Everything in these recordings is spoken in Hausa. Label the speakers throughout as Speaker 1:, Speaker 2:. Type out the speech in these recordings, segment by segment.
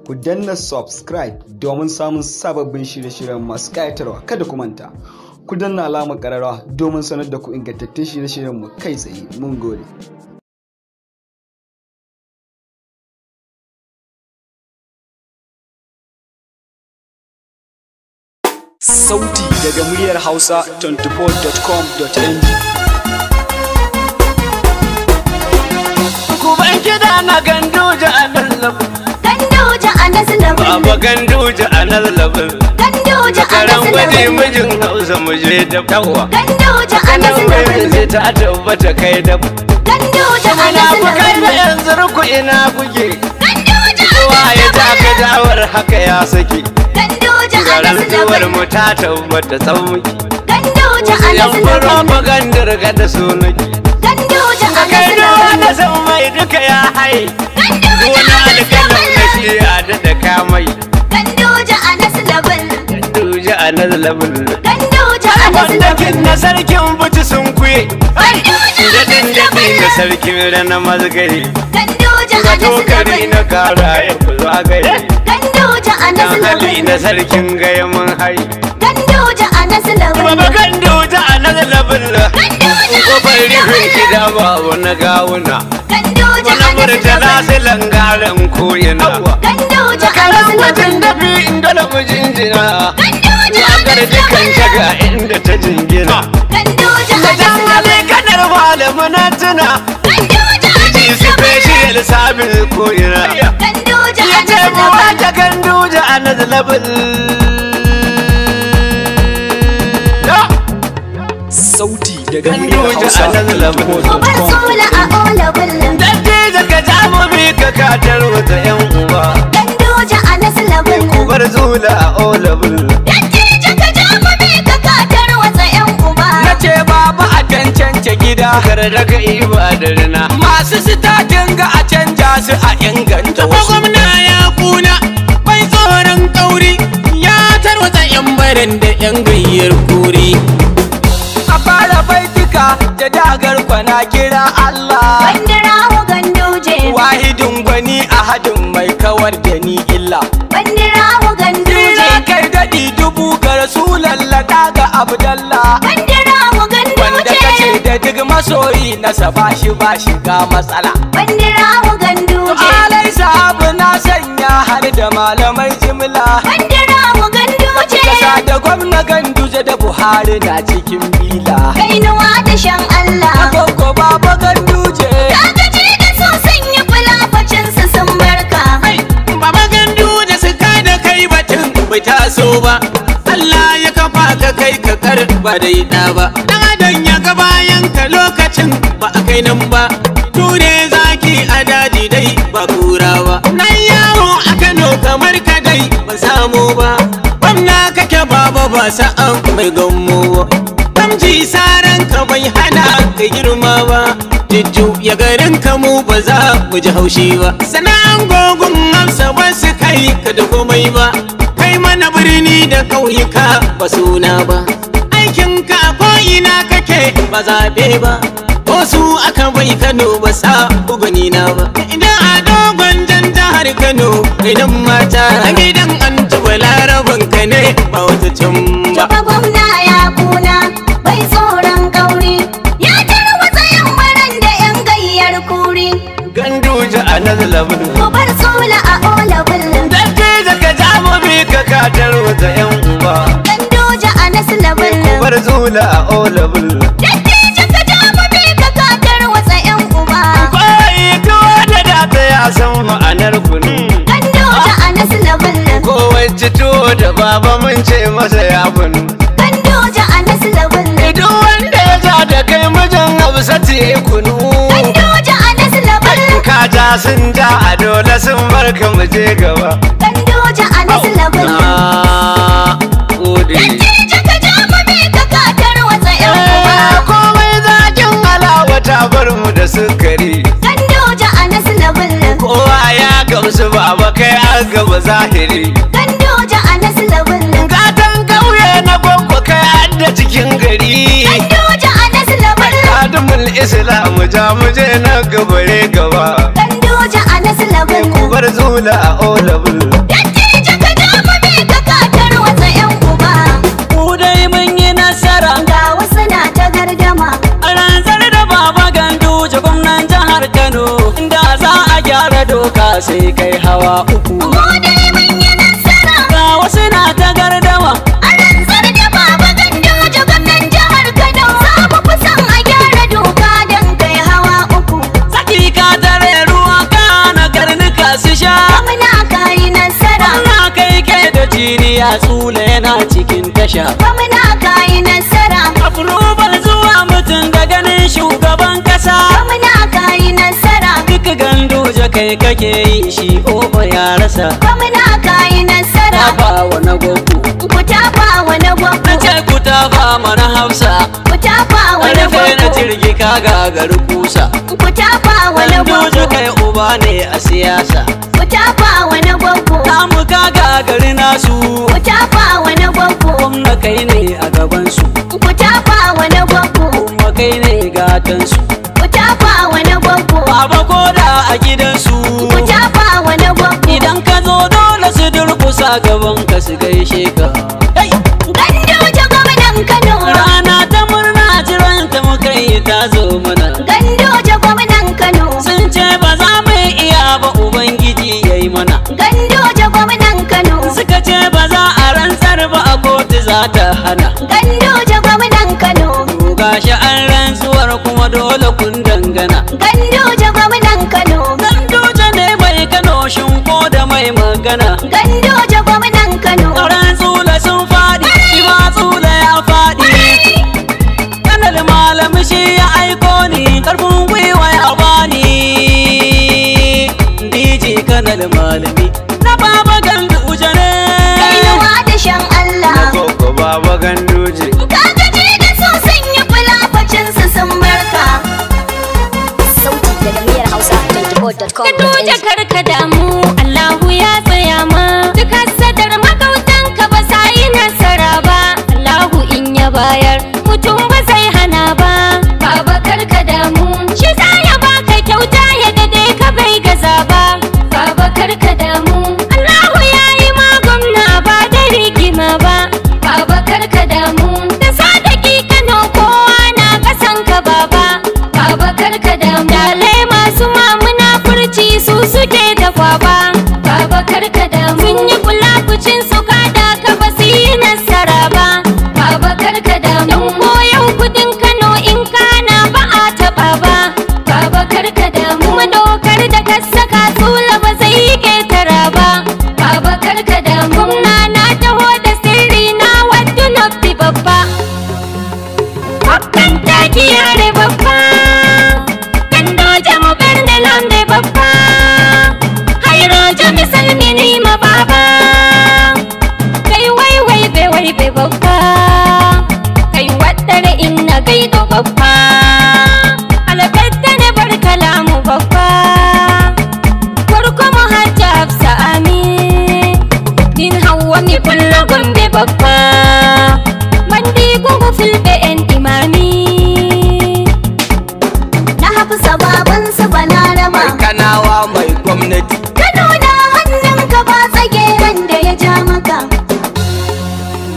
Speaker 1: Ku danna subscribe domin samun sababbin shirye-shiryen masu ƙayatarwa. Kada ku manta, ku danna alamar ƙararrawa domin sanar da ku ingantattun shirye-shiryen mu kai tsaye. Mun gode. Sauti daga muryar Hausa24.com.ng.
Speaker 2: Ku ban kiɗa na Ganduje a nan level.
Speaker 3: Ganduje a nan level.
Speaker 2: Baba Ganduje a nan level.
Speaker 3: Ganduje a nan level.
Speaker 2: Karan mijin Hausa mu je da dawa.
Speaker 3: Ganduje a nan level.
Speaker 2: Sai ta tabbata kai da.
Speaker 3: Ganduje a nan level.
Speaker 2: Ku kai da yanzu ruku ina buge.
Speaker 3: Ganduje a nan
Speaker 2: level.
Speaker 3: level.
Speaker 2: Ya taka dawar haka ya saki.
Speaker 3: Ganduje a nan
Speaker 2: Garan
Speaker 3: level.
Speaker 2: zuwar mu ta tabbata tsauki.
Speaker 3: Ganduje a nan
Speaker 2: Yan
Speaker 3: level.
Speaker 2: propagandar ga da sunaki.
Speaker 3: Ganduje a nan
Speaker 2: Kai da
Speaker 3: level.
Speaker 2: wanda san mai duka ya hai.
Speaker 3: Ganduje
Speaker 2: Wani
Speaker 3: a nan
Speaker 2: alƙalam da
Speaker 3: level.
Speaker 2: shi a daɗa kamai.
Speaker 3: Ganduje a nan level.
Speaker 2: Ganduje a nan level.
Speaker 3: Ganduje a nan
Speaker 2: Wandakin
Speaker 3: level.
Speaker 2: na sarkin buci sun kuye.
Speaker 3: Ganduje a nan
Speaker 2: Daɗin daɗi na
Speaker 3: level.
Speaker 2: sarkin rana mazgari.
Speaker 3: Ganduje a
Speaker 2: Ga
Speaker 3: nan
Speaker 2: tokari
Speaker 3: level.
Speaker 2: na kara ya ku zagaye.
Speaker 3: Ganduje a nan
Speaker 2: Dan hali
Speaker 3: level.
Speaker 2: na sarkin gaya mun hai.
Speaker 3: Ganduje a nan level.
Speaker 2: Baba Ganduje a nan level.
Speaker 3: Ganduje a
Speaker 2: Kofar
Speaker 3: nan
Speaker 2: rufin
Speaker 3: level.
Speaker 2: gida ba wani gawuna.
Speaker 3: Ganduje a
Speaker 2: Wani
Speaker 3: nan
Speaker 2: murtala
Speaker 3: level.
Speaker 2: sai langaren koyina.
Speaker 3: Ganduje a
Speaker 2: Karan
Speaker 3: nan
Speaker 2: mutum
Speaker 3: level.
Speaker 2: dafi in dole mu jinjina.
Speaker 3: Ganduje a
Speaker 2: Wakar
Speaker 3: nan
Speaker 2: dukan
Speaker 3: level.
Speaker 2: taga inda ta jingina.
Speaker 3: Ganduje a
Speaker 2: Da
Speaker 3: nan
Speaker 2: dangane
Speaker 3: level.
Speaker 2: kanar malamu na tuna.
Speaker 3: Ganduje a
Speaker 2: Ji
Speaker 3: nan
Speaker 2: su
Speaker 3: level.
Speaker 2: special sabin koyina.
Speaker 3: Ganduje a
Speaker 2: Ya ce
Speaker 3: nan
Speaker 2: mu
Speaker 3: level.
Speaker 2: wata Ganduje a nan level.
Speaker 1: Sauti daga muryar
Speaker 2: Ganduje a nan level.
Speaker 3: Ubar
Speaker 1: Hausa24.com.
Speaker 3: sola a ola bullum.
Speaker 2: Dattijo ka ja mu bi ka katar wata yan uwa.
Speaker 3: Ganduje a nan level.
Speaker 2: Kubar zula a o level.
Speaker 3: Dattijo ka ja mu bi ka katar wata yan uba.
Speaker 2: Na ce babu a cancance gida kar daga ibadarna. Masu sitatin ga a canja su a inganta wasu. Gwamna ya kuna bai tsoron kauri ya tarwata yan barin da yan gayyar kuri. A fara baituka da dagar kwana kira Allah.
Speaker 3: Bandirawo Ganduje.
Speaker 2: Wahidin gwani a hadin mai kawar da ni illa.
Speaker 3: Bandirawo Ganduje.
Speaker 2: Jira kai daɗi dubu ga Rasulallah ga Abdallah.
Speaker 3: Bandirawo
Speaker 2: Wanda kace
Speaker 3: Ganduje.
Speaker 2: da duk masoyi na ba shiga matsala.
Speaker 3: Bandirawo Ganduje.
Speaker 2: Alai sahabu na sanya har da malamai jimla.
Speaker 3: Bandirawo Ganduje.
Speaker 2: Kasa da gwamna Ganduje da Buhari na cikin bila.
Speaker 3: Kainuwa da shan Allah.
Speaker 2: Agogo baba Ganduje.
Speaker 3: Kagaji da so sanya fulafacinsu sun barka.
Speaker 2: Baba Ganduje su da kai batun bai taso ba. Allah ya kafa ka kai ka kar ba dai da ba. Dan adam ya ga bayan ka lokacin ba a kai nan ba. Ture zaki a daji dai ba kura ba. Nan yawo a Kano kamar ka dai ba samu ba. Gwamna kake baba ba sa'an mai gammo ba. Gamji saran ka bai hana ka girma ba. Jijju ya garin ka mu ba za mu ji haushi ba. Sana'an gogun amsa ba su kai ka da komai ba. Kai mana birni da ƙauyuka ba suna ba. Aikin ka ko ina kake ba zaɓe ba. Ko su aka bai Kano ba sa ugani na ba. Idan a dogon jan jihar Kano idan mata a gidan an tuba laraban ka ne ba wata can ba.
Speaker 3: Jaba gwamna ya kuna bai tsoron kauri. Ya tarwatsa yan baran da yan gayyar kuri.
Speaker 2: Ganduje a nan labin.
Speaker 3: Ubar sola a ola bullum.
Speaker 2: Dattijo ka ja mu bi ka katar wata yan uba.
Speaker 3: Ganduje a nasu bullum.
Speaker 2: Bar zula a o level.
Speaker 3: Dattijo ka ja mu bi ka katar watsa yan uba.
Speaker 2: Kwai tuwo da data ya san ma'anar kunu.
Speaker 3: Ganduje a nasu bullum.
Speaker 2: Ko wacce tuwo da baba mun ce masa ya bunu.
Speaker 3: Ganduje a nasu bullum.
Speaker 2: Duk wanda ya ja da kai mijin Hafsatu ya kunu.
Speaker 3: Ganduje a nasu bullum.
Speaker 2: Kaja sun ja a dole sun barka mu je gaba.
Speaker 3: Ganduje a nasu bullum.
Speaker 2: Na gode.
Speaker 3: Dattijo ka ja mu bi ka katar watsa yan uba.
Speaker 2: Komai zakin alawa ta bar mu da sukari.
Speaker 3: Ganduje a nasu bullum.
Speaker 2: Kowa ya gamsu baba kai an gaba zahiri.
Speaker 3: Ganduje a nasu bullum.
Speaker 2: Gatan kauye na gwagwa kai an da cikin gari.
Speaker 3: Ganduje a nasu bullum.
Speaker 2: Kadumul Islam ja muje na gabare gaba.
Speaker 3: Ganduje a nasu bullum.
Speaker 2: Aflubar zula a olabul.
Speaker 3: Dattijo ka damu me ka katar wata 'yan uba.
Speaker 4: Mu dai mun yi nasara.
Speaker 3: Ga wasu na ta gardama.
Speaker 4: A rantsar da Baba Ganduje gwamnan jihar Kano. Inda za a gyara doka sai kai hawa uku.
Speaker 3: Mu dai mun yi nasara.
Speaker 4: Ga wasu na ta gardama.
Speaker 3: A rantsar da Baba Ganduje gwamnan jihar Kano. Za mu kusan a gyara doka don kai hawa uku.
Speaker 4: Saki ka tare ruwa kana karnuka su sha.
Speaker 3: Gwamna ka yi nasara.
Speaker 4: Gwamna kai ke da jiniya tsula yana cikin tasha.
Speaker 3: Gwamna ka yi nasara.
Speaker 4: Aflubar zuwa mutum da ganin shugaban kasa.
Speaker 3: Gwamna ka yi nasara.
Speaker 4: Duka Ganduje kai kake yi shi oho ya rasa.
Speaker 3: Gwamna ka yi nasara.
Speaker 4: Tafa wani gogo.
Speaker 3: Ku tafa wani gwaggo.
Speaker 4: Na ce ku tafa mana Hausa.
Speaker 3: Ku tafa wani
Speaker 4: Wani kai na
Speaker 3: gwaggo.
Speaker 4: jirgi ka gagari kusa.
Speaker 3: Ku tafa wani
Speaker 4: Ganduje
Speaker 3: gwaggo.
Speaker 4: kai uba ne a siyasa.
Speaker 3: Ku tafa wani gwaggo.
Speaker 4: Tamu ka gagari nasu.
Speaker 3: Ku tafa wani gwaggo.
Speaker 4: Gwamna kai ne a gabansu.
Speaker 3: Ku tafa wani gwaggo.
Speaker 4: Kuma kai ne gatansu.
Speaker 3: Ku tafa wani gwaggo.
Speaker 4: Baba koda a gidansu.
Speaker 3: Ku tafa wani gwaggo.
Speaker 4: Idan ka zo dole su durkusa gaban ka su gaishe ka. Hey!
Speaker 3: Ganduje gwamnan Kano.
Speaker 4: Rana ta murna jiran ta muka yi ta zo mana.
Speaker 3: Ganduje gwamnan Kano.
Speaker 4: Sun ce ba za mu iya ba Ubangiji ya yi mana.
Speaker 3: Ganduje gwamnan Kano.
Speaker 4: Suka ce ba za a rantsar ba a kotu za ta hana.
Speaker 3: Ganduje gwamnan Kano.
Speaker 4: To gashi an rantsuwar kuma dole kun dangana.
Speaker 3: Ganduje gwamnan Kano.
Speaker 4: Ganduje ne mai Kano shinko da mai magana.
Speaker 3: Ganduje gwamnan Kano.
Speaker 4: Ran tsula sun faɗi, shi ma tsula ya faɗi. Kanar malami shi ya aiko ni, karfin gwiwa ya bani. DJ kanar malami na Baba Ganduje ne.
Speaker 3: Kainuwa da shan Allah.
Speaker 2: Koko Baba Ganduje.
Speaker 3: Ka gaji da su sun yi fulafacinsu sun barka.
Speaker 5: Sauti daga Muryar Hausa24.com.
Speaker 3: Ganduje karka damu, Allahu ya tsaya ma. Duk hasadar magautanka ba sa yi nasara ba. Allahu in ya bayar, mutum ba zai hana ba. Baba karka damu, shi za ya baka kyauta ya dade ka bai gaza ba. Baba karka damu, Allahu ya yi ma gwamna ba da rigima ba. Baba karka damu, da sadaki Kano kowa na kasan ka baba. Baba karka damu, dalai masu mamuna furci su suke da kwaba. Baba karka damu, sun yi kulafucin su kada ka ba su yi nasara ba. Baba karka damu, don koyon kudin Kano in kana ba a taba ba. Baba karka damu, kuma dokar da ka saka tsula ba zai yi ketara ba. Baba karka damu, gwamna na taho da sirri na wadda na fi babba. Hakan taki yare babba. Ganduje mu bar da lambe babba. Hairoje misalmi ni ma baba. Kai wai be babba. Kai waddare inna gaido babba. Albatta ne bar kalamu babba. Farko mu hajja hafsa amin. Din hawa mi kullu gombe babba. Mandi gungu filbe en imami. Na hafsa baban su balarama.
Speaker 2: Kanawa mai gwamnati.
Speaker 3: Kano na hannunka ba tsage wanda ya ja maka.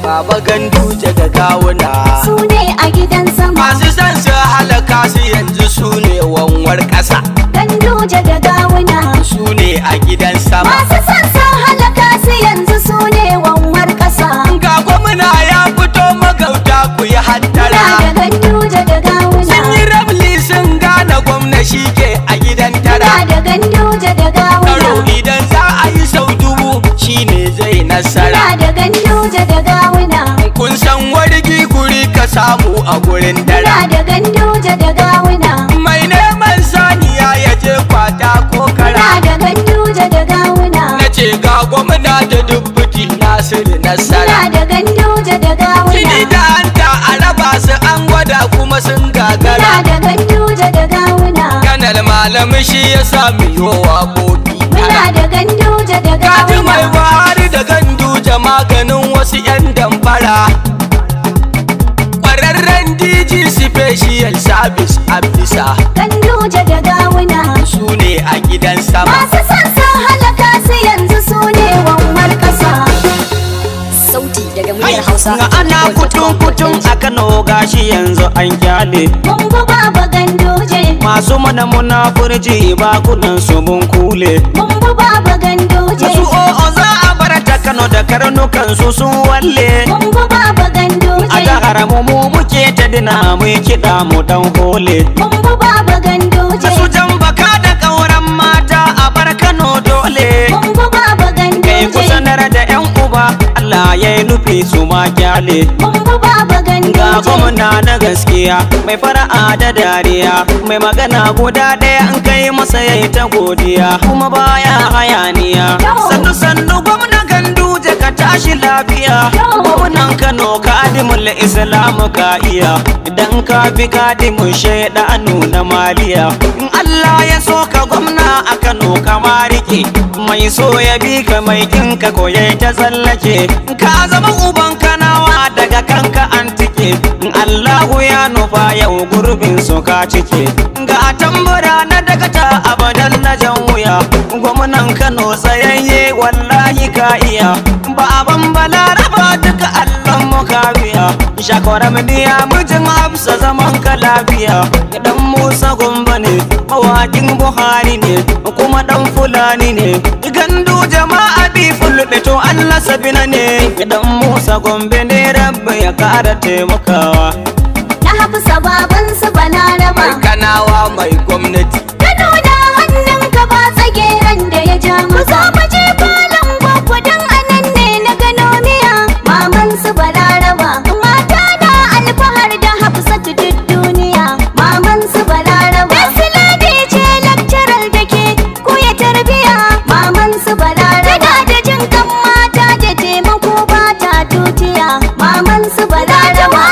Speaker 2: Baba Ganduje da gawuna.
Speaker 3: Su ne a gidan sama.
Speaker 2: Masu son su halaka su yanzu su ne wanwar ƙasa.
Speaker 3: Ganduje da gawuna.
Speaker 2: Su ne a gidan sama.
Speaker 3: Masu son sun halaka su yanzu su ne wanwar ƙasa.
Speaker 2: Ga gwamna ya fito magauta ku yi
Speaker 3: Muna
Speaker 2: hattara.
Speaker 3: da Ganduje da gawuna.
Speaker 2: Sun yi rabli sun gane gwamna shi ke a gidan
Speaker 3: Muna
Speaker 2: tara.
Speaker 3: da Ganduje da
Speaker 2: Karo
Speaker 3: gawuna.
Speaker 2: idan za a yi sau dubu shi ne zai nasara.
Speaker 3: Muna da Ganduje da gawuna.
Speaker 2: Kun san wargi guri ka samu a gurin
Speaker 3: Muna
Speaker 2: dara.
Speaker 3: da Ganduje da gawuna.
Speaker 2: Mai neman saniya ya je kwata ko
Speaker 3: Muna
Speaker 2: kara.
Speaker 3: da Ganduje da gawuna.
Speaker 2: Na ce ga gwamna da dubbuti Nasiru nasara.
Speaker 3: Muna da Ganduje da
Speaker 2: Jini
Speaker 3: gawuna.
Speaker 2: da hanta a raba su an gwada kuma sun
Speaker 3: Muna
Speaker 2: gagara.
Speaker 3: da Ganduje da gawuna.
Speaker 2: Kanar malami shi ya sami yowa bobi.
Speaker 3: Muna da Ganduje da
Speaker 2: Kaji mai
Speaker 3: gawuna.
Speaker 2: Buhari da Ganduje maganin wasu 'yan damfara. Kwararren DG Special Service Abisa
Speaker 3: Ganduje da gawuna.
Speaker 2: su ne a gidan sama.
Speaker 3: Masu son sun halaka
Speaker 5: Hausa24.com.
Speaker 4: ana kutun a Kano gashi yanzu an kyale.
Speaker 3: Mun bu baba ganduje.
Speaker 4: Masu mana munafurci bakunan su mun kule.
Speaker 3: Mun bu baba ganduje.
Speaker 4: Masu o'o za a bar ta Kano da karnukan su sun walle.
Speaker 3: Mun bu baba ganduje.
Speaker 4: A jihar mu muke ta dina mu kiɗa mu dan hole.
Speaker 3: Mun bu baba ganduje.
Speaker 4: Masu jan baka da ƙauran mata a bar Kano dole.
Speaker 3: Mun bu baba ganduje.
Speaker 4: Kai ku sanar da 'yan uba Allah ya yi nufi su ma kyale.
Speaker 3: Mun bu baba ganduje.
Speaker 4: Ga gwamna na gaskiya mai fara'a da dariya, mai magana guda ɗaya in kai masa yayi ta godiya kuma baya hayaniya. Sannu sannu gwamna Ganduje ka tashi lafiya. Gwamnan Kano kadimul Islam ka iya, idan ka fi kadimun shaidanu na maliya. In Allah ya so ka gwamna a Kano kama rike, mai so ya bi ka mai kinka ko yayi ta tsallake. Ka zama uban Kanawa daga kanka an tike, Allahu ya nufa yau gurbin su ka cike. Ga tambura na daga ta abadan na jan wuya, gwamnan Kano tsayayye wallahi ka iya. Baban Balaraba duka Allah mu ka biya, shakwaram biya mijin Hafsa zaman ka lafiya. Dan Musa Gombe ne mawakin Buhari ne kuma dan Fulani ne. Gandu jama'a bi fulbe to Allah sabina ne. Dan Musa Gombe ne rabbi ya kara taimakawa.
Speaker 3: Na Hafsa baban su Balaraba.
Speaker 4: Kanawa mai gwamnati.
Speaker 3: Kano da hannunka ba tsageren da ya ja maka. Mu je falon gwaggo dan anan ne na gano miya. Maman su Balaraba. Mata da alfahar da Hafsatu duk duniya. Maman su Balaraba. Yasilade ce lakcarar da ke koya tarbiya. Maman su Balaraba. Tana da jin kan mata da taimako ba ta tutiya. Maman su Balaraba.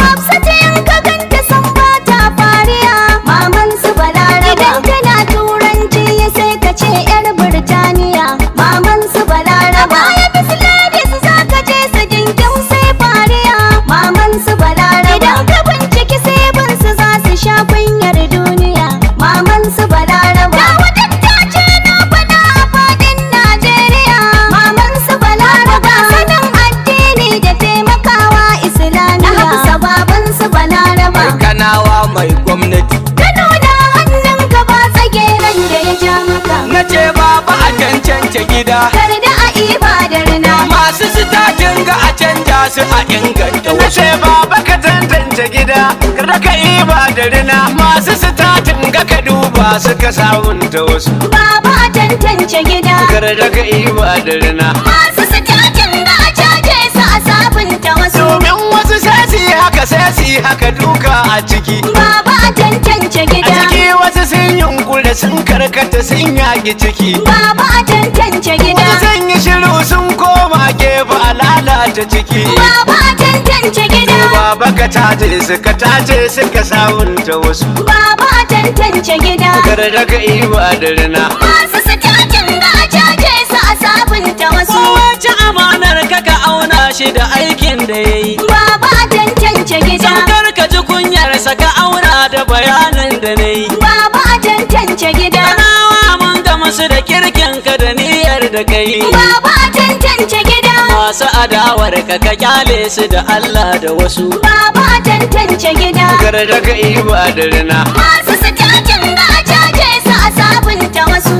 Speaker 3: Hafsatu in ka ganta san ba ta fariya. Maman su Balaraba. Idan tana turanci sai ka ce yar Birtaniya. Maman su Balaraba. Ya Yasilade su za ka je su dinkin sai fariya. Maman su Balaraba. Idan ka binciki sai bin su za su sha kunyar duniya. Maman su Balaraba. Da wadatta ce na faɗa a faɗin Najeriya. Maman su Balaraba. Sanin addini da taimakawa Islamiyya. Na Hafsa baban su Balaraba.
Speaker 4: Kanawa mai gwamnati.
Speaker 3: Kano da hannunka ba tsageren da ya ja maka.
Speaker 4: Na ce baba a cancance gida,
Speaker 3: Kar da a iba da rina.
Speaker 4: masu sitatin ga a canja su a inganta. Na ce baba ka tantance gida, kada ka iba da rina, masu sitatin ga ka duba suka sabunta wasu.
Speaker 3: Baba a tantance gida.
Speaker 4: Kada ka iba da rina.
Speaker 3: Masu sitatin ga a caje su a sabunta wasu.
Speaker 4: Domin wasu sai su yi haka sai su yi haka duka a ciki.
Speaker 3: Baba a tantance
Speaker 4: A
Speaker 3: gida.
Speaker 4: ciki wasu sun yunkura sun karkata sun yaki ciki.
Speaker 3: Baba a tantance gida.
Speaker 4: Wasu sun yi shiru sun koma gefe a lalata ciki.
Speaker 3: Baba a tantance gida.
Speaker 4: Baba ka tace su ka sabunta wasu.
Speaker 3: Baba a tantance gida.
Speaker 4: Kada ka iba da rina.
Speaker 3: Masu sitatin ga a caje su a sabunta wasu.
Speaker 4: Kowace amanar ka ka auna shi da aikin da ya yi.
Speaker 3: Baba a tantance gida.
Speaker 4: Samkar ka ji kunyarsa ka auna da bayanin da na yi.
Speaker 3: Baba a tantance gida.
Speaker 4: Kanawa mun ga musu da kirkin ka da niyyar da ka yi.
Speaker 3: Baba a tantance gida.
Speaker 4: Masu adawar ka ka kyale su da Allah da wasu.
Speaker 3: Baba a tantance gida.
Speaker 4: Kada ka iba da rina.
Speaker 3: Masu sitatin ga a caje su a sabunta wasu.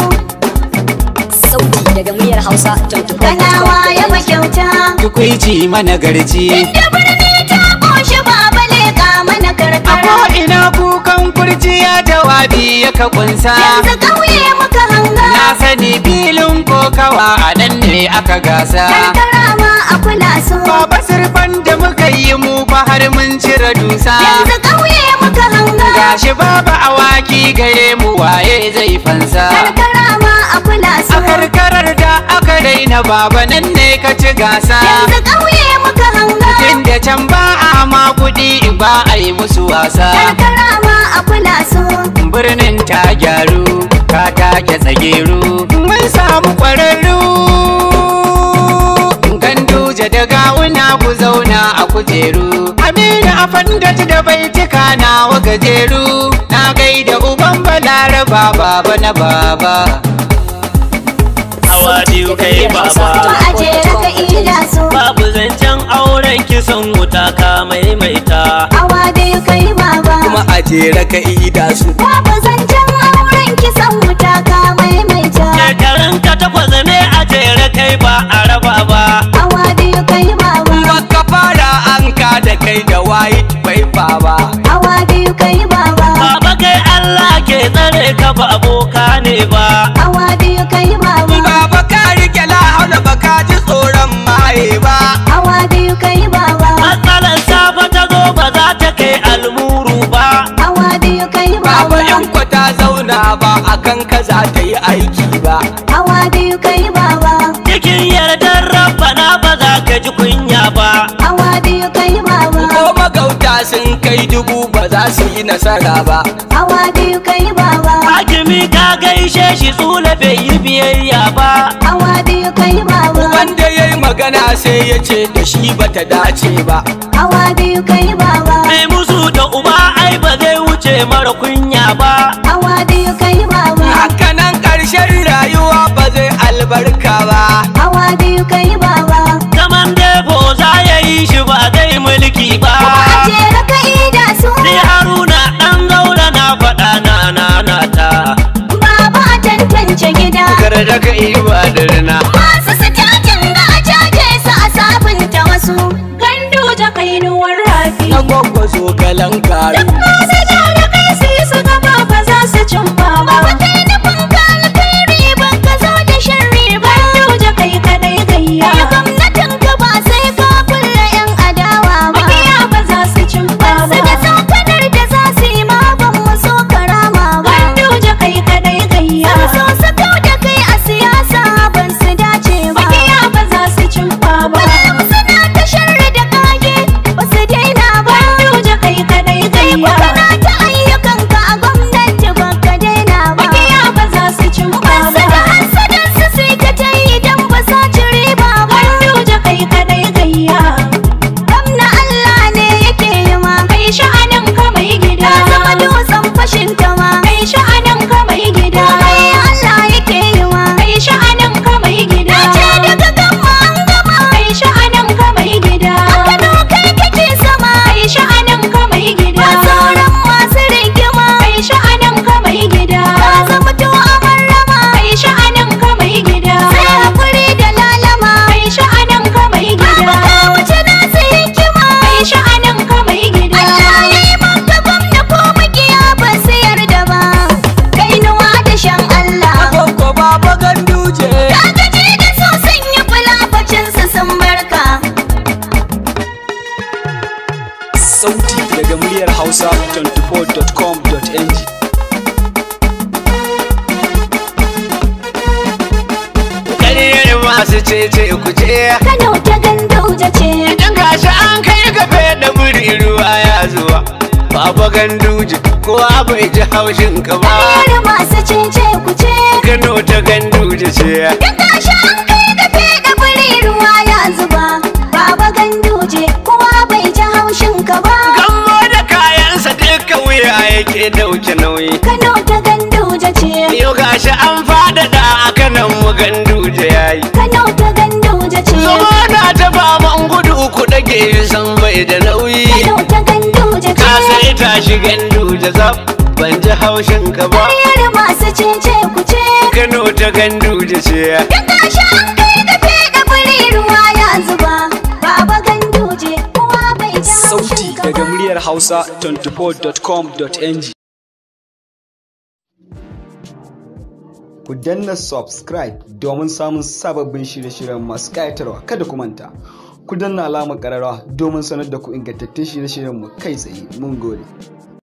Speaker 5: Sauti daga muryar Hausa24.com.
Speaker 3: Kanawa ya makyauta.
Speaker 4: Tukwici mana garji.
Speaker 3: Inda birni ta ƙoshi baba leƙa mana karkara.
Speaker 4: Ina kukan kurciya jawabi ya ka kunsa.
Speaker 3: Yanzu ƙauye muka hanga.
Speaker 4: Na sani filin kokawa a nan ne aka gasa.
Speaker 3: Karkara ma a kula su.
Speaker 4: Baba sirfan da muka yi mu fa har mun cire dusa.
Speaker 3: Yanzu ƙauye muka hanga.
Speaker 4: Gashi baba awaki gare mu waye zai fansa.
Speaker 3: Karkara ma a kula su.
Speaker 4: A karkarar da aka raina baba nan ne ka ci gasa.
Speaker 3: Yanzu ƙauye muka hanga.
Speaker 4: Tun da can ba a ma kuɗi ba a yi musu wasa.
Speaker 3: Karkara ma a kula su.
Speaker 4: Birnin ta gyaru ka take tsageru. Mun samu ƙwararru. Ganduje da gawuna ku zauna a kujeru. Aminu a fandaci da baitika na wa gajeru. Na gaida uban Balaraba baba na baba. Hawa biyu kai baba.
Speaker 3: To a jere ka ida su.
Speaker 4: Babu zancen auren kisan wuta ka maimaita.
Speaker 3: Awa biyu kai baba.
Speaker 2: kuma a jere ka ida su.
Speaker 3: Babu zancen auren kisan wuta ka maimaita.
Speaker 4: Shekarun ka 8 ne a jere kai ba a raba ba.
Speaker 3: Awa biyu kai baba.
Speaker 2: Baka fara an ka da kai da white paper ba.
Speaker 3: Awa biyu kai baba.
Speaker 4: Baba kai Allah ke tsare ka ba aboka ne ba.
Speaker 3: Awa biyu kai baba.
Speaker 2: Baba ka rike lahaula baka ji tsoron maye ba.
Speaker 3: Awa biyu kai baba.
Speaker 4: Matsalar safa ta zo ba za ta kai almuru ba.
Speaker 3: Awa biyu kai
Speaker 2: Baba
Speaker 3: baba.
Speaker 2: yan kwata zauna ba akan ka za ta yi aiki ba.
Speaker 3: Awa biyu kai baba.
Speaker 4: Cikin yardar Rabbana ba za ka ji kunya ba.
Speaker 3: Awa biyu kai baba.
Speaker 2: Ko magauta sun kai 1000 ba za su yi nasara ba.
Speaker 3: Awa biyu kai baba.
Speaker 4: Hakimi ka gaishe shi tsula bai yi biyayya ba.
Speaker 3: Awa biyu kai baba.
Speaker 2: Wanda ya yi magana sai ya ce da shi bata dace ba.
Speaker 3: Awa biyu kai baba.
Speaker 4: Mai musu da uba ai ba zai wuce mara kunya ba.
Speaker 3: Awa biyu kai baba.
Speaker 2: Hakanan ƙarshen rayuwa ba zai albarka ba.
Speaker 3: Awa biyu kai baba.
Speaker 4: Zaman debo za ya yi shi ba zai mulki ba.
Speaker 3: A jere ka ida su.
Speaker 4: Ni Haruna ɗan gaura na faɗa na ta.
Speaker 3: Baba a tantance gida.
Speaker 2: Kar da ka yi ba da rina.
Speaker 3: Masu sitakin ga a caje su a sabunta wasu. Gandu da kainuwar rafi.
Speaker 2: Na gwagwazo kalan karu.
Speaker 3: Duk masu ja da kai su yi su gaba ba za su cimma ba. Ba kai nufin ka alkhairi ba ka zo da sharri ba. Gandu da kai kadai gayya. Kai gwamnatin ka ba sai ka kulle yan adawa ba. Makiya ba za su cimma ba. Su da saukanar da za su yi ma ban mu so karama ba. Gandu da kai kadai gayya. Sun so su kau da kai a siyasa ban su dace ba. Makiya ba za su cimma ba. Malam suna ta sharri da kage ba su daina ba. Gandu da kai kadai gayya. Kana ta ayyukanka a gwamnati ba ka daina ba. Makiya ba za su cimma ba. Hasada hasadan su sai ka ta yi dan ba sa ci riba ba. Gandu da kai kadai gayya. Gwamna Allah ne yake yi ma. Kai sha'anin ka mai gida. Ka zama dutsen fashin ta ma. Kai sha'anin ka mai gida. Kai Allah yake yi ma. Kai sha'anin ka mai gida. Na ce daga gama an gama. Kai sha'anin ka mai gida. A Kano kai kake sama. Kai sha'anin ka mai gida. Ba sauran masu rigima. Kai sha'anin ka mai gida. Ka zama to amarrama. Kai sha'anin ka mai gida. Sai hakuri da lalama. Kai sha'anin ka mai gida. Ba ka wuce nasu hikima. Kai sha'anin ka mai gida. Allah ya yi maka gwamna ko makiya ba su yarda ba. Kai nuwa da shan Allah.
Speaker 2: Gwaggo baba ganduje.
Speaker 3: Ka gaji da so sun yi fulafacinsu sun barka.
Speaker 1: Sauti daga muryar Hausa24.com.ng.
Speaker 2: Ƙaryar masu cece ku je.
Speaker 3: Kano ta Gandauja ce.
Speaker 2: Idan gashi an kai gafe da muri ruwa ya zuwa. Baba ganduje kowa bai ji haushin ka ba.
Speaker 3: Ƙaryar masu cece ku ce.
Speaker 2: Kano ta ganduje ce.
Speaker 3: Duk gashi an kai gafe da buri ruwa ya zuba. Baba Ganduje kowa bai ji haushin ka ba.
Speaker 2: Gammo da kayansa duka wuya yake dauke nauyi.
Speaker 3: Kano ta Gandauja ce.
Speaker 2: Yau gashi an faɗaɗa a kanan mu ganduje yayi.
Speaker 3: Kano ta Gandauja ce.
Speaker 2: Zama na ta faman gudu ku dage san bai da nauyi.
Speaker 3: Kano ta Gandauja ce.
Speaker 2: Ka sai tashi ganduje zaf ban ji haushin ka ba.
Speaker 3: Ƙaryar masu cece ku ce.
Speaker 2: Kano ta ganduje ce.
Speaker 3: Duk gashi an kai gafe da buri ruwa ya zuba. Baba Ganduje kowa bai ji
Speaker 1: Sauti
Speaker 3: haushin ka
Speaker 1: daga
Speaker 3: ba.
Speaker 1: muryar Hausa24.com.ng. Ku danna subscribe domin samun sababbin shirye-shiryen masu ƙayatarwa. Kada ku manta, ku danna alamar ƙararrawa domin sanar da ku ingantattun shirye-shiryenmu kai tsaye. Mun gode.